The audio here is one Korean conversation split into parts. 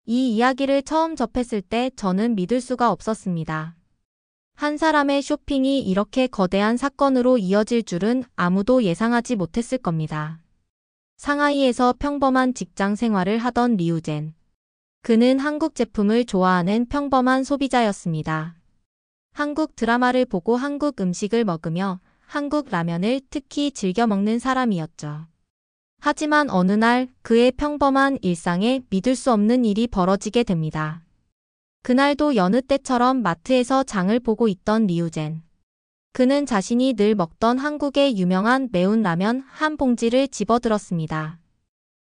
이 이야기를 처음 접했을 때 저는 믿을 수가 없었습니다. 한 사람의 쇼핑이 이렇게 거대한 사건으로 이어질 줄은 아무도 예상하지 못했을 겁니다. 상하이에서 평범한 직장 생활을 하던 리우젠. 그는 한국 제품을 좋아하는 평범한 소비자였습니다. 한국 드라마를 보고 한국 음식을 먹으며 한국 라면을 특히 즐겨 먹는 사람이었죠. 하지만 어느 날 그의 평범한 일상에 믿을 수 없는 일이 벌어지게 됩니다. 그날도 여느 때처럼 마트에서 장을 보고 있던 리우젠. 그는 자신이 늘 먹던 한국의 유명한 매운 라면 한 봉지를 집어들었습니다.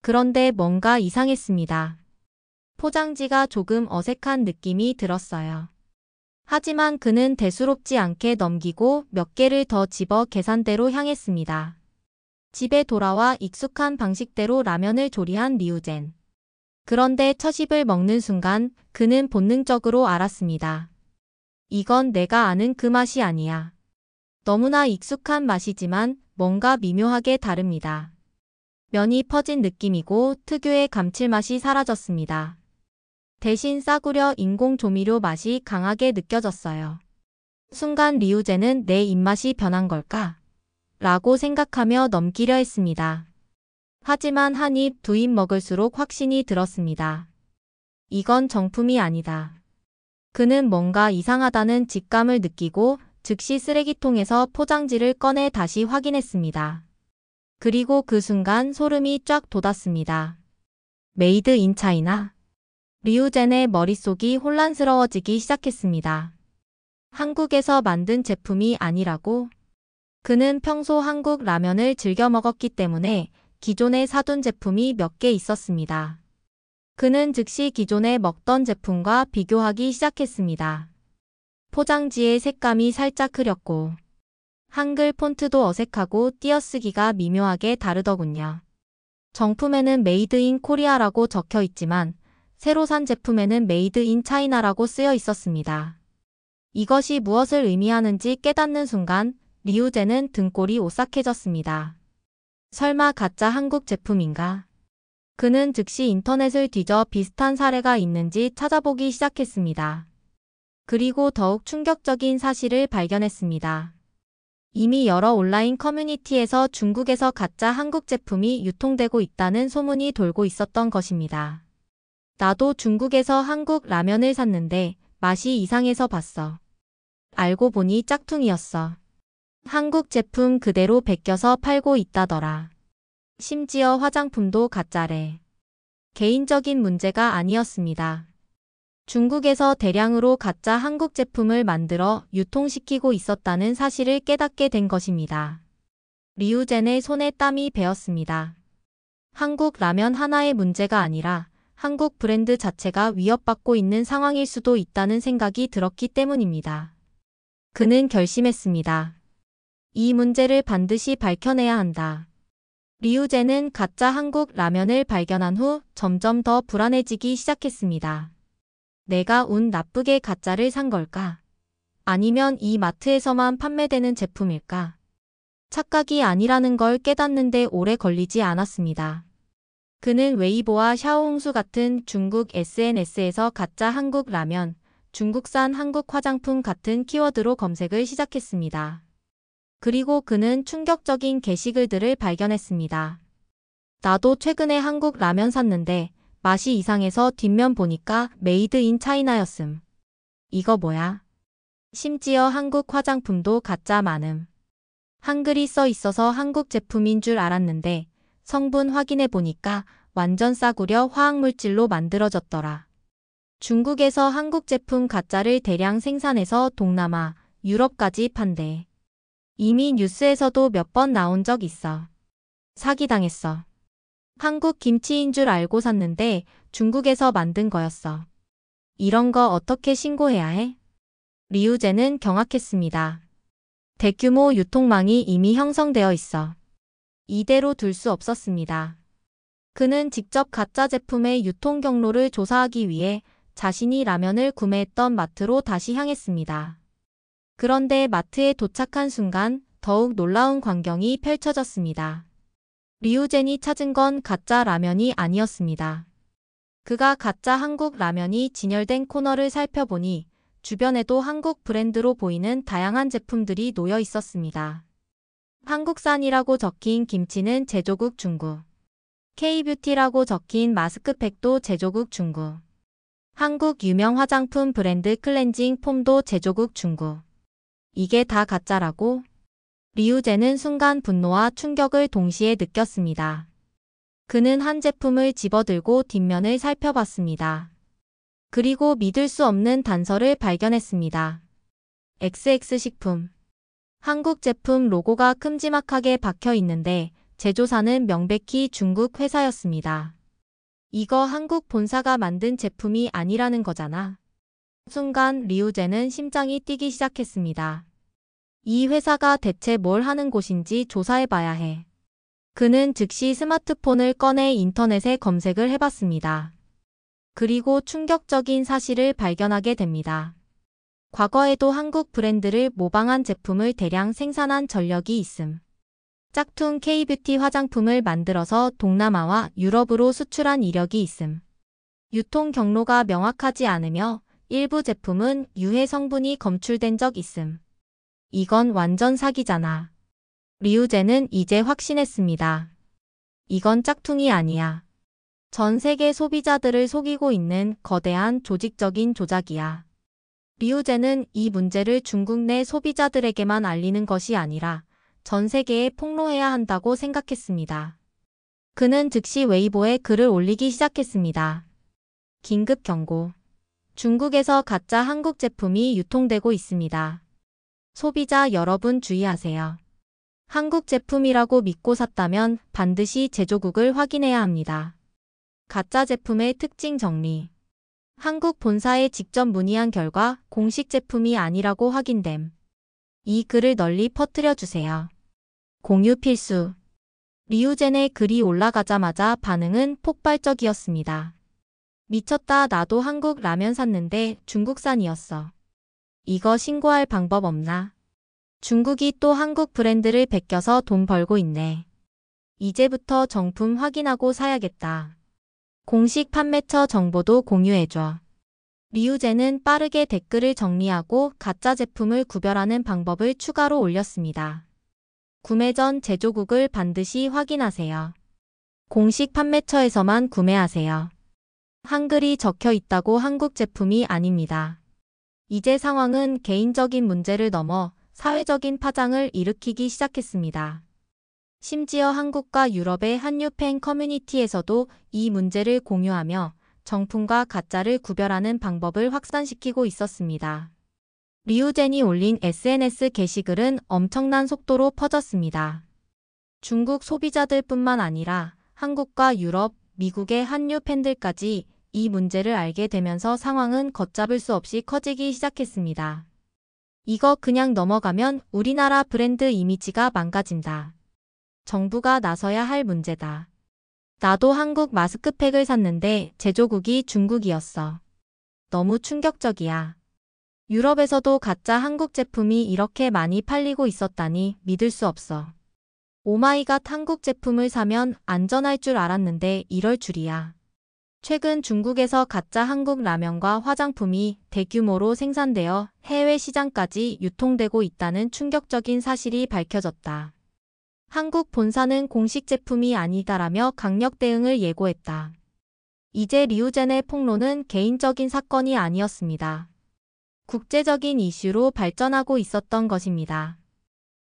그런데 뭔가 이상했습니다. 포장지가 조금 어색한 느낌이 들었어요. 하지만 그는 대수롭지 않게 넘기고 몇 개를 더 집어 계산대로 향했습니다. 집에 돌아와 익숙한 방식대로 라면을 조리한 리우젠. 그런데 첫 입을 먹는 순간 그는 본능적으로 알았습니다. 이건 내가 아는 그 맛이 아니야. 너무나 익숙한 맛이지만 뭔가 미묘하게 다릅니다. 면이 퍼진 느낌이고 특유의 감칠맛이 사라졌습니다. 대신 싸구려 인공 조미료 맛이 강하게 느껴졌어요. 순간 리우젠은 내 입맛이 변한 걸까? 라고 생각하며 넘기려 했습니다. 하지만 한 입, 두 입 먹을수록 확신이 들었습니다. 이건 정품이 아니다. 그는 뭔가 이상하다는 직감을 느끼고 즉시 쓰레기통에서 포장지를 꺼내 다시 확인했습니다. 그리고 그 순간 소름이 쫙 돋았습니다. 메이드 인 차이나? 리우젠의 머릿속이 혼란스러워지기 시작했습니다. 한국에서 만든 제품이 아니라고? 그는 평소 한국 라면을 즐겨 먹었기 때문에 기존에 사둔 제품이 몇 개 있었습니다. 그는 즉시 기존에 먹던 제품과 비교하기 시작했습니다. 포장지의 색감이 살짝 흐렸고 한글 폰트도 어색하고 띄어쓰기가 미묘하게 다르더군요. 정품에는 메이드 인 코리아라고 적혀 있지만 새로 산 제품에는 메이드 인 차이나라고 쓰여 있었습니다. 이것이 무엇을 의미하는지 깨닫는 순간 리우젠은 등골이 오싹해졌습니다. 설마 가짜 한국 제품인가? 그는 즉시 인터넷을 뒤져 비슷한 사례가 있는지 찾아보기 시작했습니다. 그리고 더욱 충격적인 사실을 발견했습니다. 이미 여러 온라인 커뮤니티에서 중국에서 가짜 한국 제품이 유통되고 있다는 소문이 돌고 있었던 것입니다. 나도 중국에서 한국 라면을 샀는데 맛이 이상해서 봤어. 알고 보니 짝퉁이었어. 한국 제품 그대로 베껴서 팔고 있다더라. 심지어 화장품도 가짜래. 개인적인 문제가 아니었습니다. 중국에서 대량으로 가짜 한국 제품을 만들어 유통시키고 있었다는 사실을 깨닫게 된 것입니다. 리우젠의 손에 땀이 배었습니다. 한국 라면 하나의 문제가 아니라 한국 브랜드 자체가 위협받고 있는 상황일 수도 있다는 생각이 들었기 때문입니다. 그는 결심했습니다. 이 문제를 반드시 밝혀내야 한다. 리우젠은 가짜 한국 라면을 발견한 후 점점 더 불안해지기 시작했습니다. 내가 운 나쁘게 가짜를 산 걸까? 아니면 이 마트에서만 판매되는 제품일까? 착각이 아니라는 걸 깨닫는데 오래 걸리지 않았습니다. 그는 웨이보와 샤오홍수 같은 중국 SNS에서 가짜 한국 라면, 중국산 한국 화장품 같은 키워드로 검색을 시작했습니다. 그리고 그는 충격적인 게시글들을 발견했습니다. 나도 최근에 한국 라면 샀는데 맛이 이상해서 뒷면 보니까 메이드 인 차이나였음. 이거 뭐야? 심지어 한국 화장품도 가짜 많음. 한글이 써 있어서 한국 제품인 줄 알았는데 성분 확인해 보니까 완전 싸구려 화학물질로 만들어졌더라. 중국에서 한국 제품 가짜를 대량 생산해서 동남아, 유럽까지 판대. 이미 뉴스에서도 몇 번 나온 적 있어. 사기당했어. 한국 김치인 줄 알고 샀는데 중국에서 만든 거였어. 이런 거 어떻게 신고해야 해? 리우젠은 경악했습니다. 대규모 유통망이 이미 형성되어 있어. 이대로 둘 수 없었습니다. 그는 직접 가짜 제품의 유통 경로를 조사하기 위해 자신이 라면을 구매했던 마트로 다시 향했습니다. 그런데 마트에 도착한 순간 더욱 놀라운 광경이 펼쳐졌습니다. 리우젠이 찾은 건 가짜 라면이 아니었습니다. 그가 가짜 한국 라면이 진열된 코너를 살펴보니 주변에도 한국 브랜드로 보이는 다양한 제품들이 놓여 있었습니다. 한국산이라고 적힌 김치는 제조국 중국. K뷰티라고 적힌 마스크팩도 제조국 중국. 한국 유명 화장품 브랜드 클렌징 폼도 제조국 중국. 이게 다 가짜라고? 리우제는 순간 분노와 충격을 동시에 느꼈습니다. 그는 한 제품을 집어들고 뒷면을 살펴봤습니다. 그리고 믿을 수 없는 단서를 발견했습니다. XX식품. 한국 제품 로고가 큼지막하게 박혀 있는데 제조사는 명백히 중국 회사였습니다. 이거 한국 본사가 만든 제품이 아니라는 거잖아. 순간 리우제는 심장이 뛰기 시작했습니다. 이 회사가 대체 뭘 하는 곳인지 조사해봐야 해. 그는 즉시 스마트폰을 꺼내 인터넷에 검색을 해봤습니다. 그리고 충격적인 사실을 발견하게 됩니다. 과거에도 한국 브랜드를 모방한 제품을 대량 생산한 전력이 있음. 짝퉁 K뷰티 화장품을 만들어서 동남아와 유럽으로 수출한 이력이 있음. 유통 경로가 명확하지 않으며 일부 제품은 유해 성분이 검출된 적 있음. 이건 완전 사기잖아. 리우제는 이제 확신했습니다. 이건 짝퉁이 아니야. 전 세계 소비자들을 속이고 있는 거대한 조직적인 조작이야. 리우제는 이 문제를 중국 내 소비자들에게만 알리는 것이 아니라 전 세계에 폭로해야 한다고 생각했습니다. 그는 즉시 웨이보에 글을 올리기 시작했습니다. 긴급 경고. 중국에서 가짜 한국 제품이 유통되고 있습니다. 소비자 여러분 주의하세요. 한국 제품이라고 믿고 샀다면 반드시 제조국을 확인해야 합니다. 가짜 제품의 특징 정리. 한국 본사에 직접 문의한 결과 공식 제품이 아니라고 확인됨. 이 글을 널리 퍼뜨려 주세요. 공유 필수. 리우젠의 글이 올라가자마자 반응은 폭발적이었습니다. 미쳤다, 나도 한국 라면 샀는데 중국산이었어. 이거 신고할 방법 없나? 중국이 또 한국 브랜드를 베껴서 돈 벌고 있네. 이제부터 정품 확인하고 사야겠다. 공식 판매처 정보도 공유해줘. 리우제는 빠르게 댓글을 정리하고 가짜 제품을 구별하는 방법을 추가로 올렸습니다. 구매 전 제조국을 반드시 확인하세요. 공식 판매처에서만 구매하세요. 한글이 적혀 있다고 한국 제품이 아닙니다. 이제 상황은 개인적인 문제를 넘어 사회적인 파장을 일으키기 시작했습니다. 심지어 한국과 유럽의 한류 팬 커뮤니티에서도 이 문제를 공유하며 정품과 가짜를 구별하는 방법을 확산시키고 있었습니다. 리우젠이 올린 SNS 게시글은 엄청난 속도로 퍼졌습니다. 중국 소비자들뿐만 아니라 한국과 유럽, 미국의 한류 팬들까지 이 문제를 알게 되면서 상황은 걷잡을 수 없이 커지기 시작했습니다. 이거 그냥 넘어가면 우리나라 브랜드 이미지가 망가진다. 정부가 나서야 할 문제다. 나도 한국 마스크팩을 샀는데 제조국이 중국이었어. 너무 충격적이야. 유럽에서도 가짜 한국 제품이 이렇게 많이 팔리고 있었다니 믿을 수 없어. 오마이갓, 한국 제품을 사면 안전할 줄 알았는데 이럴 줄이야. 최근 중국에서 가짜 한국 라면과 화장품이 대규모로 생산되어 해외 시장까지 유통되고 있다는 충격적인 사실이 밝혀졌다. 한국 본사는 공식 제품이 아니다라며 강력 대응을 예고했다. 이제 리우젠의 폭로는 개인적인 사건이 아니었습니다. 국제적인 이슈로 발전하고 있었던 것입니다.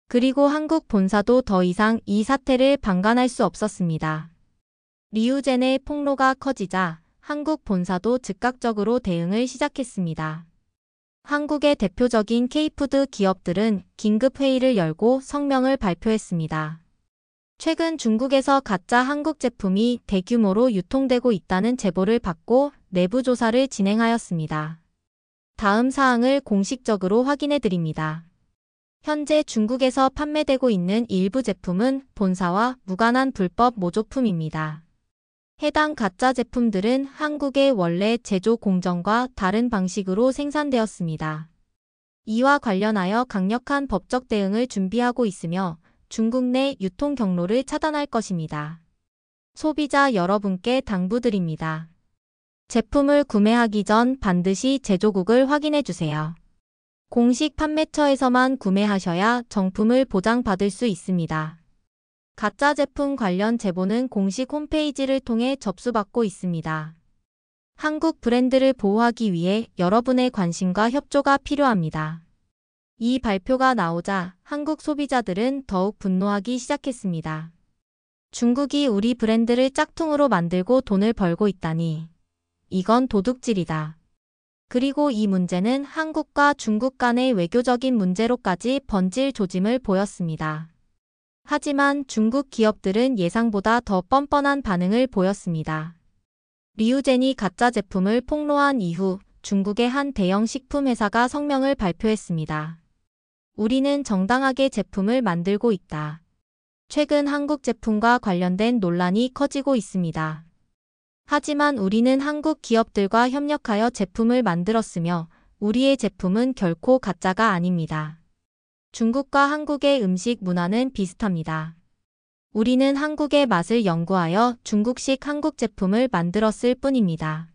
그리고 한국 본사도 더 이상 이 사태를 방관할 수 없었습니다. 리우젠의 폭로가 커지자 한국 본사도 즉각적으로 대응을 시작했습니다. 한국의 대표적인 K푸드 기업들은 긴급 회의를 열고 성명을 발표했습니다. 최근 중국에서 가짜 한국 제품이 대규모로 유통되고 있다는 제보를 받고 내부 조사를 진행하였습니다. 다음 사항을 공식적으로 확인해 드립니다. 현재 중국에서 판매되고 있는 일부 제품은 본사와 무관한 불법 모조품입니다. 해당 가짜 제품들은 한국의 원래 제조 공정과 다른 방식으로 생산되었습니다. 이와 관련하여 강력한 법적 대응을 준비하고 있으며 중국 내 유통 경로를 차단할 것입니다. 소비자 여러분께 당부드립니다. 제품을 구매하기 전 반드시 제조국을 확인해 주세요. 공식 판매처에서만 구매하셔야 정품을 보장받을 수 있습니다. 가짜 제품 관련 제보는 공식 홈페이지를 통해 접수받고 있습니다. 한국 브랜드를 보호하기 위해 여러분의 관심과 협조가 필요합니다. 이 발표가 나오자 한국 소비자들은 더욱 분노하기 시작했습니다. 중국이 우리 브랜드를 짝퉁으로 만들고 돈을 벌고 있다니. 이건 도둑질이다. 그리고 이 문제는 한국과 중국 간의 외교적인 문제로까지 번질 조짐을 보였습니다. 하지만 중국 기업들은 예상보다 더 뻔뻔한 반응을 보였습니다. 리우젠이 가짜 제품을 폭로한 이후 중국의 한 대형 식품 회사가 성명을 발표했습니다. 우리는 정당하게 제품을 만들고 있다. 최근 한국 제품과 관련된 논란이 커지고 있습니다. 하지만 우리는 한국 기업들과 협력하여 제품을 만들었으며 우리의 제품은 결코 가짜가 아닙니다. 중국과 한국의 음식 문화는 비슷합니다. 우리는 한국의 맛을 연구하여 중국식 한국 제품을 만들었을 뿐입니다.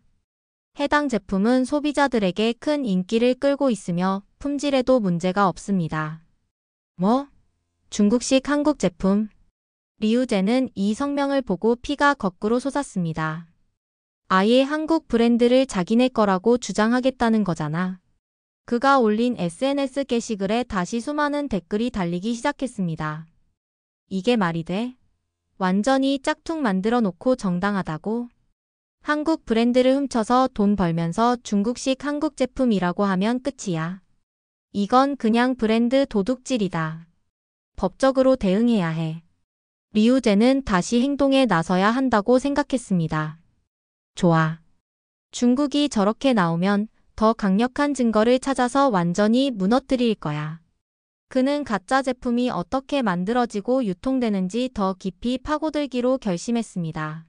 해당 제품은 소비자들에게 큰 인기를 끌고 있으며 품질에도 문제가 없습니다. 뭐? 중국식 한국 제품? 리우젠은 이 성명을 보고 피가 거꾸로 솟았습니다. 아예 한국 브랜드를 자기네 거라고 주장하겠다는 거잖아. 그가 올린 SNS 게시글에 다시 수많은 댓글이 달리기 시작했습니다. 이게 말이 돼? 완전히 짝퉁 만들어 놓고 정당하다고? 한국 브랜드를 훔쳐서 돈 벌면서 중국식 한국 제품이라고 하면 끝이야. 이건 그냥 브랜드 도둑질이다. 법적으로 대응해야 해. 리우젠은 다시 행동에 나서야 한다고 생각했습니다. 좋아. 중국이 저렇게 나오면 더 강력한 증거를 찾아서 완전히 무너뜨릴 거야. 그는 가짜 제품이 어떻게 만들어지고 유통되는지 더 깊이 파고들기로 결심했습니다.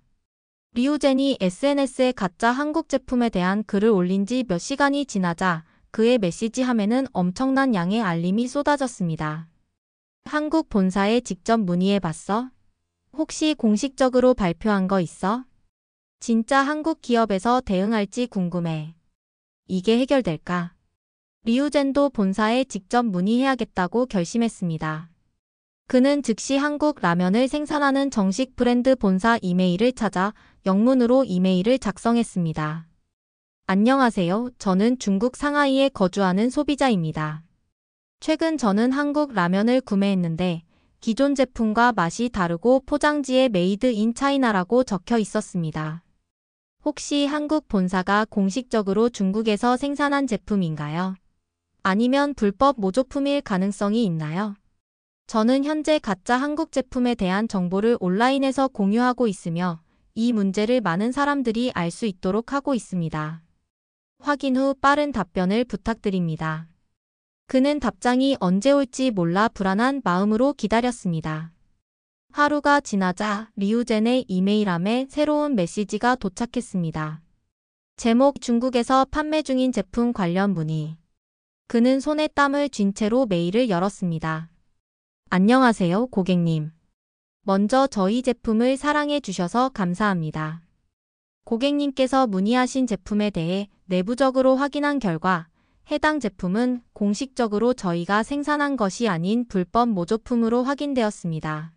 리우젠이 SNS에 가짜 한국 제품에 대한 글을 올린 지 몇 시간이 지나자 그의 메시지 함에는 엄청난 양의 알림이 쏟아졌습니다. 한국 본사에 직접 문의해봤어? 혹시 공식적으로 발표한 거 있어? 진짜 한국 기업에서 대응할지 궁금해. 이게 해결될까? 리우젠도 본사에 직접 문의해야겠다고 결심했습니다. 그는 즉시 한국 라면을 생산하는 정식 브랜드 본사 이메일을 찾아 영문으로 이메일을 작성했습니다. 안녕하세요. 저는 중국 상하이에 거주하는 소비자입니다. 최근 저는 한국 라면을 구매했는데 기존 제품과 맛이 다르고 포장지에 메이드 인 차이나라고 적혀 있었습니다. 혹시 한국 본사가 공식적으로 중국에서 생산한 제품인가요? 아니면 불법 모조품일 가능성이 있나요? 저는 현재 가짜 한국 제품에 대한 정보를 온라인에서 공유하고 있으며 이 문제를 많은 사람들이 알 수 있도록 하고 있습니다. 확인 후 빠른 답변을 부탁드립니다. 그는 답장이 언제 올지 몰라 불안한 마음으로 기다렸습니다. 하루가 지나자 리우젠의 이메일함에 새로운 메시지가 도착했습니다. 제목 중국에서 판매 중인 제품 관련 문의. 그는 손에 땀을 쥔 채로 메일을 열었습니다. 안녕하세요, 고객님. 먼저 저희 제품을 사랑해 주셔서 감사합니다. 고객님께서 문의하신 제품에 대해 내부적으로 확인한 결과 해당 제품은 공식적으로 저희가 생산한 것이 아닌 불법 모조품으로 확인되었습니다.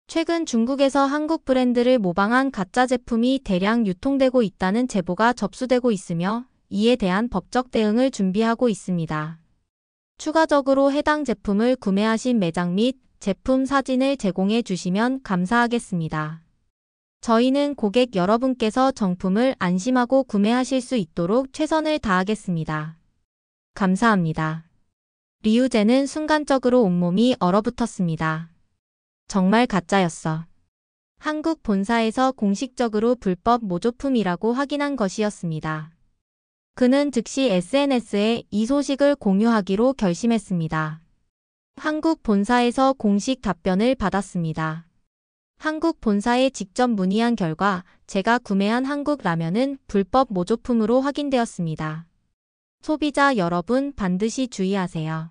최근 중국에서 한국 브랜드를 모방한 가짜 제품이 대량 유통되고 있다는 제보가 접수되고 있으며 이에 대한 법적 대응을 준비하고 있습니다. 추가적으로 해당 제품을 구매하신 매장 및 제품 사진을 제공해 주시면 감사하겠습니다. 저희는 고객 여러분께서 정품을 안심하고 구매하실 수 있도록 최선을 다하겠습니다. 감사합니다. 리우젠은 순간적으로 온몸이 얼어붙었습니다. 정말 가짜였어. 한국 본사에서 공식적으로 불법 모조품이라고 확인한 것이었습니다. 그는 즉시 SNS에 이 소식을 공유하기로 결심했습니다. 한국 본사에서 공식 답변을 받았습니다. 한국 본사에 직접 문의한 결과 제가 구매한 한국 라면은 불법 모조품으로 확인되었습니다. 소비자 여러분 반드시 주의하세요.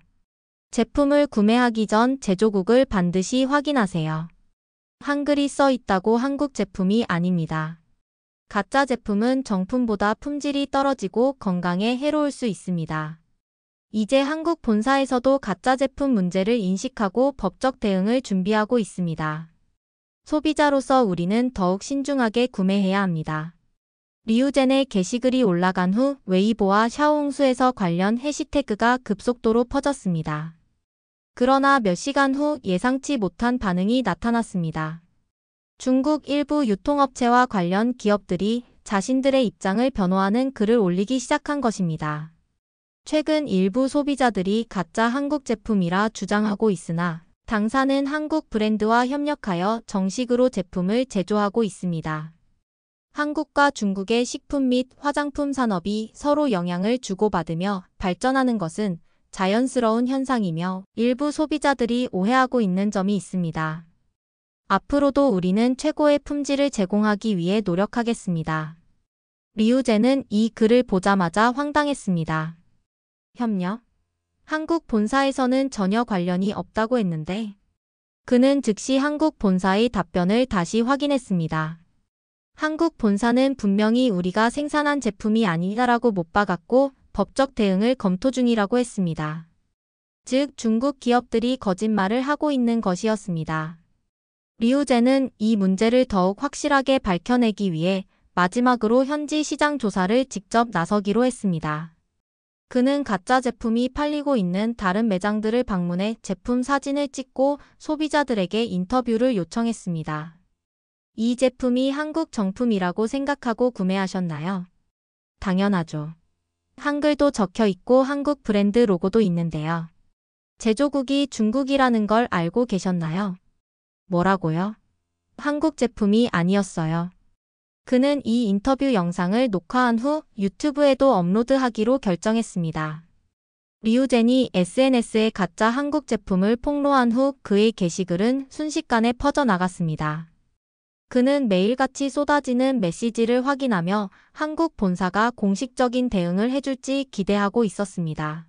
제품을 구매하기 전 제조국을 반드시 확인하세요. 한글이 써 있다고 한국 제품이 아닙니다. 가짜 제품은 정품보다 품질이 떨어지고 건강에 해로울 수 있습니다. 이제 한국 본사에서도 가짜 제품 문제를 인식하고 법적 대응을 준비하고 있습니다. 소비자로서 우리는 더욱 신중하게 구매해야 합니다. 리우젠의 게시글이 올라간 후 웨이보와 샤오홍수에서 관련 해시태그가 급속도로 퍼졌습니다. 그러나 몇 시간 후 예상치 못한 반응이 나타났습니다. 중국 일부 유통업체와 관련 기업들이 자신들의 입장을 변호하는 글을 올리기 시작한 것입니다. 최근 일부 소비자들이 가짜 한국 제품이라 주장하고 있으나 당사는 한국 브랜드와 협력하여 정식으로 제품을 제조하고 있습니다. 한국과 중국의 식품 및 화장품 산업이 서로 영향을 주고받으며 발전하는 것은 자연스러운 현상이며 일부 소비자들이 오해하고 있는 점이 있습니다. 앞으로도 우리는 최고의 품질을 제공하기 위해 노력하겠습니다. 리우젠은 이 글을 보자마자 황당했습니다. 협력? 한국 본사에서는 전혀 관련이 없다고 했는데 그는 즉시 한국 본사의 답변을 다시 확인했습니다. 한국 본사는 분명히 우리가 생산한 제품이 아니다라고 못 박았고 법적 대응을 검토 중이라고 했습니다. 즉 중국 기업들이 거짓말을 하고 있는 것이었습니다. 리우젠은 이 문제를 더욱 확실하게 밝혀내기 위해 마지막으로 현지 시장 조사를 직접 나서기로 했습니다. 그는 가짜 제품이 팔리고 있는 다른 매장들을 방문해 제품 사진을 찍고 소비자들에게 인터뷰를 요청했습니다. 이 제품이 한국 정품이라고 생각하고 구매하셨나요? 당연하죠. 한글도 적혀 있고 한국 브랜드 로고도 있는데요. 제조국이 중국이라는 걸 알고 계셨나요? 뭐라고요? 한국 제품이 아니었어요. 그는 이 인터뷰 영상을 녹화한 후 유튜브에도 업로드하기로 결정했습니다. 리우젠이 SNS에 가짜 한국 제품을 폭로한 후 그의 게시글은 순식간에 퍼져나갔습니다. 그는 매일같이 쏟아지는 메시지를 확인하며 한국 본사가 공식적인 대응을 해줄지 기대하고 있었습니다.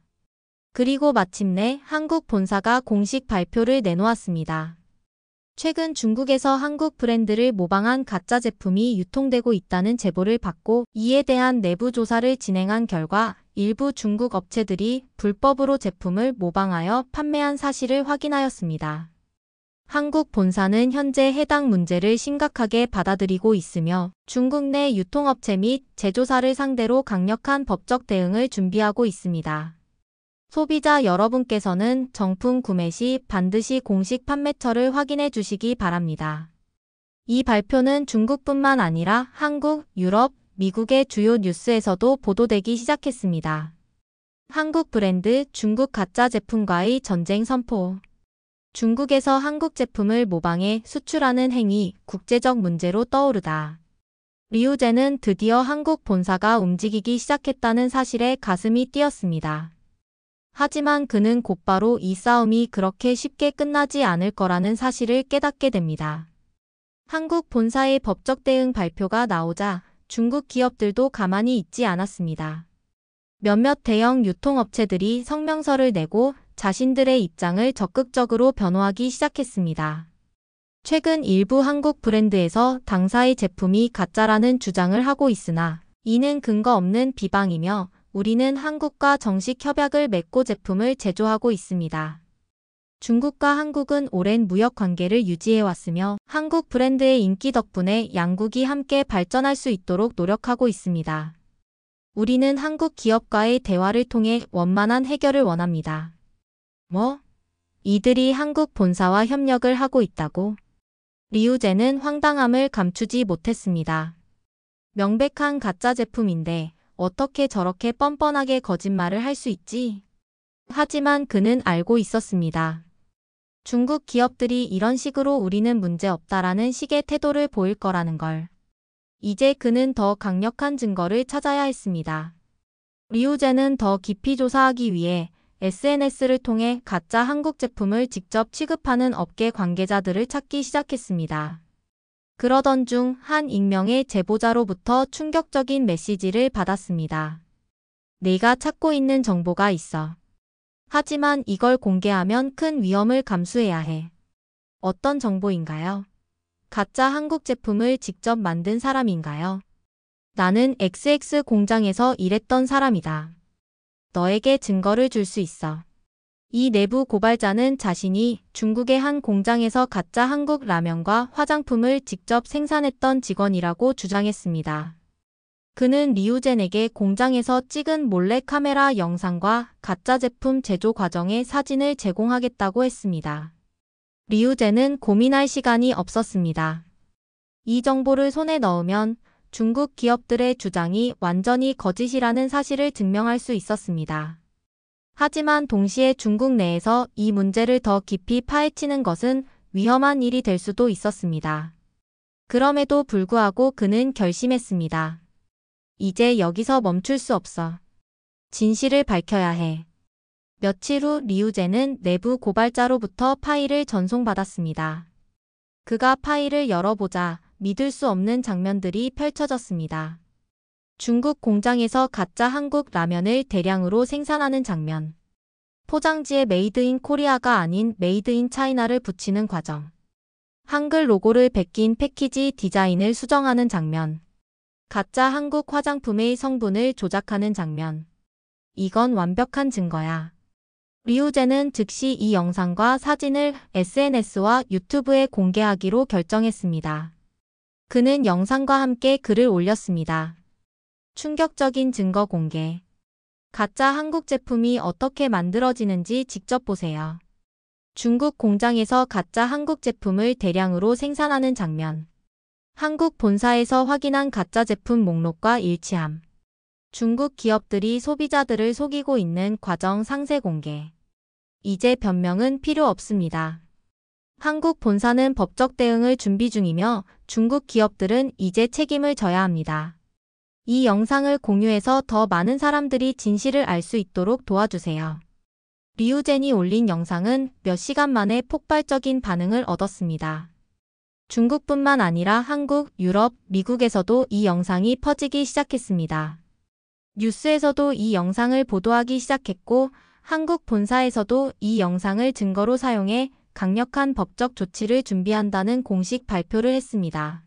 그리고 마침내 한국 본사가 공식 발표를 내놓았습니다. 최근 중국에서 한국 브랜드를 모방한 가짜 제품이 유통되고 있다는 제보를 받고 이에 대한 내부 조사를 진행한 결과 일부 중국 업체들이 불법으로 제품을 모방하여 판매한 사실을 확인하였습니다. 한국 본사는 현재 해당 문제를 심각하게 받아들이고 있으며 중국 내 유통업체 및 제조사를 상대로 강력한 법적 대응을 준비하고 있습니다. 소비자 여러분께서는 정품 구매 시 반드시 공식 판매처를 확인해 주시기 바랍니다. 이 발표는 중국뿐만 아니라 한국, 유럽, 미국의 주요 뉴스에서도 보도되기 시작했습니다. 한국 브랜드 중국 가짜 제품과의 전쟁 선포. 중국에서 한국 제품을 모방해 수출하는 행위, 국제적 문제로 떠오르다. 리우젠은 드디어 한국 본사가 움직이기 시작했다는 사실에 가슴이 뛰었습니다. 하지만 그는 곧바로 이 싸움이 그렇게 쉽게 끝나지 않을 거라는 사실을 깨닫게 됩니다. 한국 본사의 법적 대응 발표가 나오자 중국 기업들도 가만히 있지 않았습니다. 몇몇 대형 유통업체들이 성명서를 내고 자신들의 입장을 적극적으로 변호하기 시작했습니다. 최근 일부 한국 브랜드에서 당사의 제품이 가짜라는 주장을 하고 있으나 이는 근거 없는 비방이며 우리는 한국과 정식 협약을 맺고 제품을 제조하고 있습니다. 중국과 한국은 오랜 무역 관계를 유지해왔으며 한국 브랜드의 인기 덕분에 양국이 함께 발전할 수 있도록 노력하고 있습니다. 우리는 한국 기업과의 대화를 통해 원만한 해결을 원합니다. 뭐? 이들이 한국 본사와 협력을 하고 있다고? 리우젠은 황당함을 감추지 못했습니다. 명백한 가짜 제품인데 어떻게 저렇게 뻔뻔하게 거짓말을 할 수 있지? 하지만 그는 알고 있었습니다. 중국 기업들이 이런 식으로 우리는 문제없다라는 식의 태도를 보일 거라는 걸. 이제 그는 더 강력한 증거를 찾아야 했습니다. 리우젠은 더 깊이 조사하기 위해 SNS를 통해 가짜 한국 제품을 직접 취급하는 업계 관계자들을 찾기 시작했습니다. 그러던 중 한 익명의 제보자로부터 충격적인 메시지를 받았습니다. 내가 찾고 있는 정보가 있어. 하지만 이걸 공개하면 큰 위험을 감수해야 해. 어떤 정보인가요? 가짜 한국 제품을 직접 만든 사람인가요? 나는 XX 공장에서 일했던 사람이다. 너에게 증거를 줄 수 있어. 이 내부 고발자는 자신이 중국의 한 공장에서 가짜 한국 라면과 화장품을 직접 생산했던 직원이라고 주장했습니다. 그는 리우젠에게 공장에서 찍은 몰래카메라 영상과 가짜 제품 제조 과정의 사진을 제공하겠다고 했습니다. 리우젠은 고민할 시간이 없었습니다. 이 정보를 손에 넣으면 중국 기업들의 주장이 완전히 거짓이라는 사실을 증명할 수 있었습니다. 하지만 동시에 중국 내에서 이 문제를 더 깊이 파헤치는 것은 위험한 일이 될 수도 있었습니다. 그럼에도 불구하고 그는 결심했습니다. 이제 여기서 멈출 수 없어. 진실을 밝혀야 해. 며칠 후 리우젠은 내부 고발자로부터 파일을 전송받았습니다. 그가 파일을 열어보자 믿을 수 없는 장면들이 펼쳐졌습니다. 중국 공장에서 가짜 한국 라면을 대량으로 생산하는 장면. 포장지에 메이드 인 코리아가 아닌 메이드 인 차이나를 붙이는 과정. 한글 로고를 베낀 패키지 디자인을 수정하는 장면. 가짜 한국 화장품의 성분을 조작하는 장면. 이건 완벽한 증거야. 리우젠은 즉시 이 영상과 사진을 SNS와 유튜브에 공개하기로 결정했습니다. 그는 영상과 함께 글을 올렸습니다. 충격적인 증거 공개. 가짜 한국 제품이 어떻게 만들어지는지 직접 보세요. 중국 공장에서 가짜 한국 제품을 대량으로 생산하는 장면. 한국 본사에서 확인한 가짜 제품 목록과 일치함. 중국 기업들이 소비자들을 속이고 있는 과정 상세 공개. 이제 변명은 필요 없습니다. 한국 본사는 법적 대응을 준비 중이며 중국 기업들은 이제 책임을 져야 합니다. 이 영상을 공유해서 더 많은 사람들이 진실을 알 수 있도록 도와주세요. 리우젠이 올린 영상은 몇 시간 만에 폭발적인 반응을 얻었습니다. 중국뿐만 아니라 한국, 유럽, 미국에서도 이 영상이 퍼지기 시작했습니다. 뉴스에서도 이 영상을 보도하기 시작했고 한국 본사에서도 이 영상을 증거로 사용해 강력한 법적 조치를 준비한다는 공식 발표를 했습니다.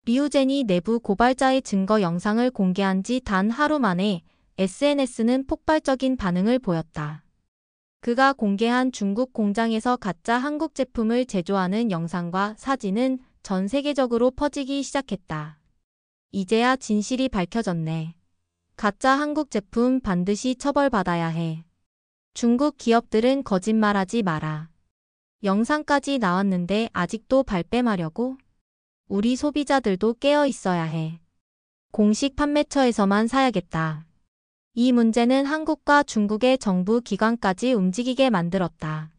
리우젠이 내부 고발자의 증거 영상을 공개한 지 단 하루 만에 SNS는 폭발적인 반응을 보였다. 그가 공개한 중국 공장에서 가짜 한국 제품을 제조하는 영상과 사진은 전 세계적으로 퍼지기 시작했다. 이제야 진실이 밝혀졌네. 가짜 한국 제품 반드시 처벌받아야 해. 중국 기업들은 거짓말하지 마라. 영상까지 나왔는데 아직도 발뺌하려고? 우리 소비자들도 깨어 있어야 해. 공식 판매처에서만 사야겠다. 이 문제는 한국과 중국의 정부 기관까지 움직이게 만들었다.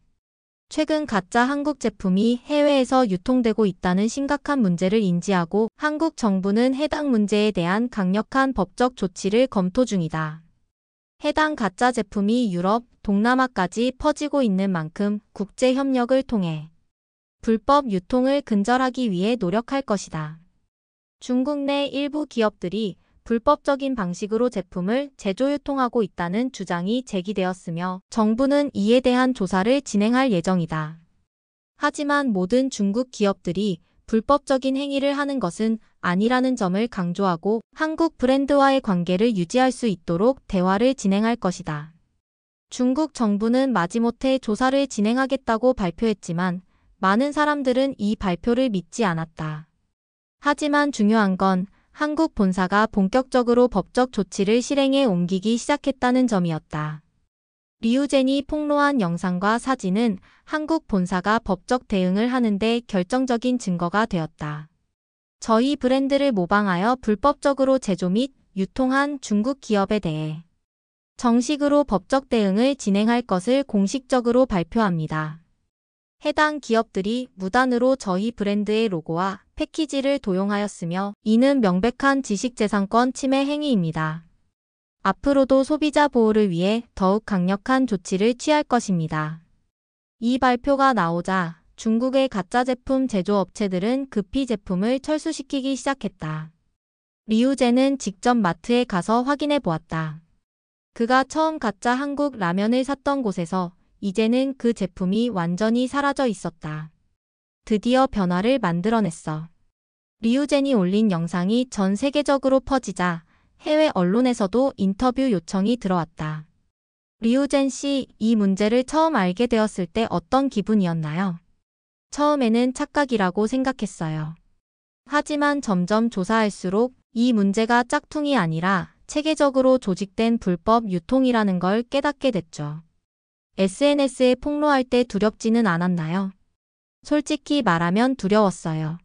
최근 가짜 한국 제품이 해외에서 유통되고 있다는 심각한 문제를 인지하고 한국 정부는 해당 문제에 대한 강력한 법적 조치를 검토 중이다. 해당 가짜 제품이 유럽, 동남아까지 퍼지고 있는 만큼 국제 협력을 통해 불법 유통을 근절하기 위해 노력할 것이다. 중국 내 일부 기업들이 불법적인 방식으로 제품을 제조 유통하고 있다는 주장이 제기되었으며 정부는 이에 대한 조사를 진행할 예정이다. 하지만 모든 중국 기업들이 불법적인 행위를 하는 것은 아니라는 점을 강조하고 한국 브랜드와의 관계를 유지할 수 있도록 대화를 진행할 것이다. 중국 정부는 마지못해 조사를 진행하겠다고 발표했지만 많은 사람들은 이 발표를 믿지 않았다. 하지만 중요한 건 한국 본사가 본격적으로 법적 조치를 실행에 옮기기 시작했다는 점이었다. 리우젠이 폭로한 영상과 사진은 한국 본사가 법적 대응을 하는데 결정적인 증거가 되었다. 저희 브랜드를 모방하여 불법적으로 제조 및 유통한 중국 기업에 대해 정식으로 법적 대응을 진행할 것을 공식적으로 발표합니다. 해당 기업들이 무단으로 저희 브랜드의 로고와 패키지를 도용하였으며 이는 명백한 지식재산권 침해 행위입니다. 앞으로도 소비자 보호를 위해 더욱 강력한 조치를 취할 것입니다. 이 발표가 나오자 중국의 가짜 제품 제조업체들은 급히 제품을 철수시키기 시작했다. 리우젠은 직접 마트에 가서 확인해 보았다. 그가 처음 가짜 한국 라면을 샀던 곳에서 이제는 그 제품이 완전히 사라져 있었다. 드디어 변화를 만들어냈어. 리우젠이 올린 영상이 전 세계적으로 퍼지자 해외 언론에서도 인터뷰 요청이 들어왔다. 리우젠 씨, 이 문제를 처음 알게 되었을 때 어떤 기분이었나요? 처음에는 착각이라고 생각했어요. 하지만 점점 조사할수록 이 문제가 짝퉁이 아니라 체계적으로 조직된 불법 유통이라는 걸 깨닫게 됐죠. SNS에 폭로할 때 두렵지는 않았나요? 솔직히 말하면 두려웠어요.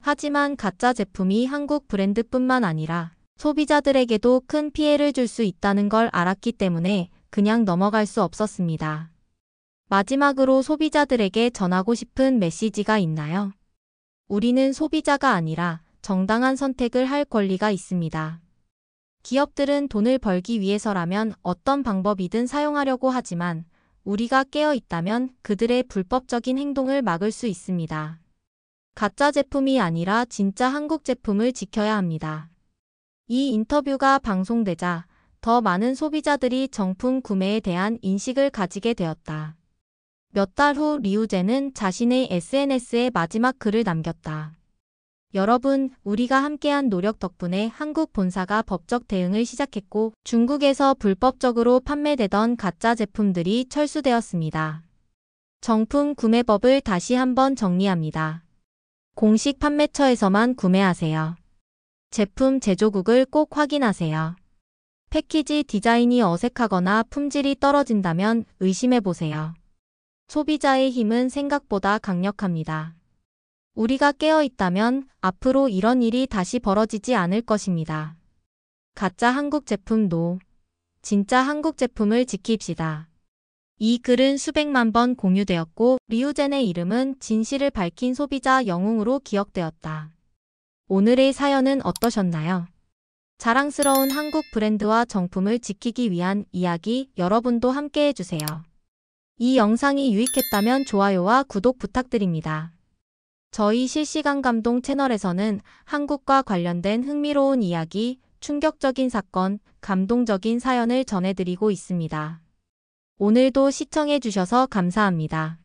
하지만 가짜 제품이 한국 브랜드뿐만 아니라 소비자들에게도 큰 피해를 줄 수 있다는 걸 알았기 때문에 그냥 넘어갈 수 없었습니다. 마지막으로 소비자들에게 전하고 싶은 메시지가 있나요? 우리는 소비자가 아니라 정당한 선택을 할 권리가 있습니다. 기업들은 돈을 벌기 위해서라면 어떤 방법이든 사용하려고 하지만 우리가 깨어 있다면 그들의 불법적인 행동을 막을 수 있습니다. 가짜 제품이 아니라 진짜 한국 제품을 지켜야 합니다. 이 인터뷰가 방송되자 더 많은 소비자들이 정품 구매에 대한 인식을 가지게 되었다. 몇 달 후 리우젠은 자신의 SNS에 마지막 글을 남겼다. 여러분, 우리가 함께한 노력 덕분에 한국 본사가 법적 대응을 시작했고 중국에서 불법적으로 판매되던 가짜 제품들이 철수되었습니다. 정품 구매법을 다시 한번 정리합니다. 공식 판매처에서만 구매하세요. 제품 제조국을 꼭 확인하세요. 패키지 디자인이 어색하거나 품질이 떨어진다면 의심해보세요. 소비자의 힘은 생각보다 강력합니다. 우리가 깨어있다면 앞으로 이런 일이 다시 벌어지지 않을 것입니다. 가짜 한국 제품 노. 진짜 한국 제품을 지킵시다. 이 글은 수백만 번 공유되었고 리우젠의 이름은 진실을 밝힌 소비자 영웅으로 기억되었다. 오늘의 사연은 어떠셨나요? 자랑스러운 한국 브랜드와 정품을 지키기 위한 이야기 여러분도 함께 해주세요. 이 영상이 유익했다면 좋아요와 구독 부탁드립니다. 저희 실시간 감동 채널에서는 한국과 관련된 흥미로운 이야기, 충격적인 사건, 감동적인 사연을 전해드리고 있습니다. 오늘도 시청해주셔서 감사합니다.